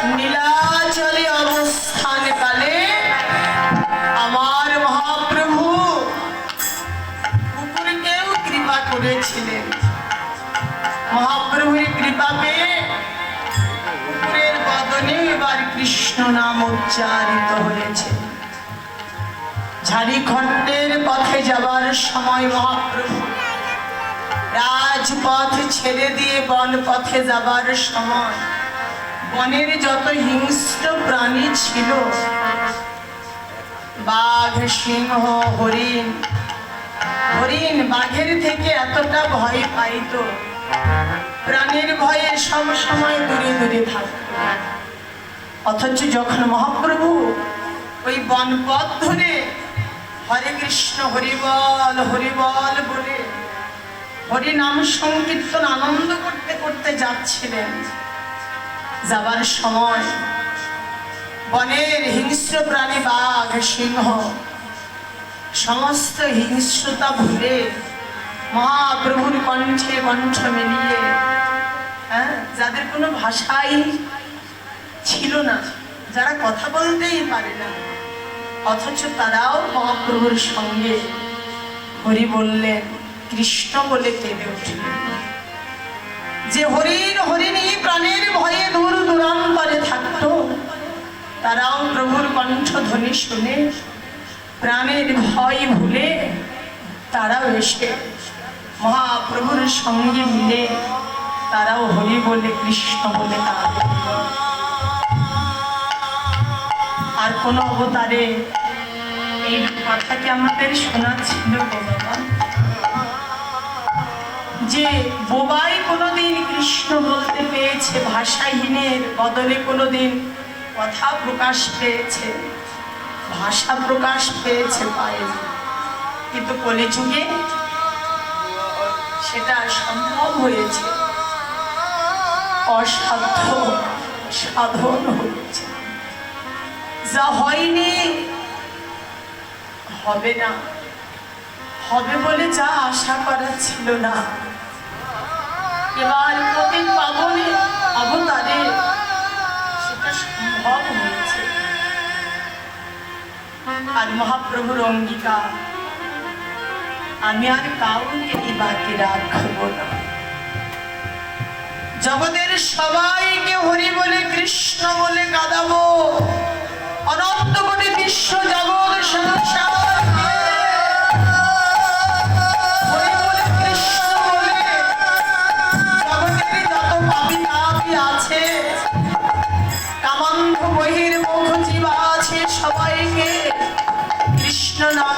নীলাচলে অবস্থান কালে আমার মহাপ্রভু কুকুরকেও কৃপা করেছিলেন। মহাপ্রভুর কৃপা পেয়ে কুকুরের বদনে এবার কৃষ্ণ নাম উচ্চারিত হয়েছে। ঝাড়িখণ্ডের পথে যাবার সময় মহাপ্রভু রাজপথ ছেড়ে দিয়ে বন পথে যাবার সময় বনের যত হিংস্র প্রাণী ছিল, বাঘ, সিংহ, হরিণ, হরিণ বাঘের থেকে এতটা ভয় পাইত, প্রাণীর ভয়ে সব সময় দূরে দূরে থাকত। অথচ যখন মহাপ্রভু ওই বনপথ ধরে হরে কৃষ্ণ হরিবল হরিবল বলে হরি নাম সংকীর্তন আনন্দ করতে করতে যাচ্ছিলেন, যাবার সময় বনের হিংস্র প্রাণী বাঘ, সিংহ সমস্ত হিংস্রতা ভুলে মহাপ্রভুর কণ্ঠে কণ্ঠ মিলিয়ে, যাদের কোনো ভাষাই ছিল না, যারা কথা বলতেই পারে না, অথচ তারাও মহাপ্রভুর সঙ্গে হরি বললেন, কৃষ্ণ বলে কেঁদে উঠলেন। যে হরিণ হরিণী প্রাণের ভয়ে দূর দূরান্তরে থাকতো, তারাও প্রভুর কণ্ঠধ্বনি শুনে প্রাণের ভয় ভুলে তারাও এসে মহাপ্রভুর সঙ্গে মিলে তারাও হরি বলে কৃষ্ণ বলে কাঁদে। আর কোন অবতারে এই কথাকে আমাদের শোনা ছিল বাবা, যে বোবাই কোনোদিন কৃষ্ণ বলতে পেয়েছে, ভাষাহীনের বদলে কোনোদিন কথা প্রকাশ পেয়েছে, ভাষা প্রকাশ পেয়েছে পায়নি, কিন্তু কলিযুগে সেটা সম্ভব হয়েছে, অসাধ্য সাধন হয়েছে। যা হয়নি হবে না, হবে বলে যা আশা করা ছিল না, এবার প্রতি পাবনে অবতারে সেটা সম্ভব হয়েছে। আর মহাপ্রভুর অঙ্গীকার, আমি আর কাউকে বাকি রাখবো না, জগতের সবাইকে হরি বলে কৃষ্ণ বলে কাঁদাবো, অনন্ত কোটি বিশ্ব জগৎ সংসার সবাইকে কৃষ্ণ নাম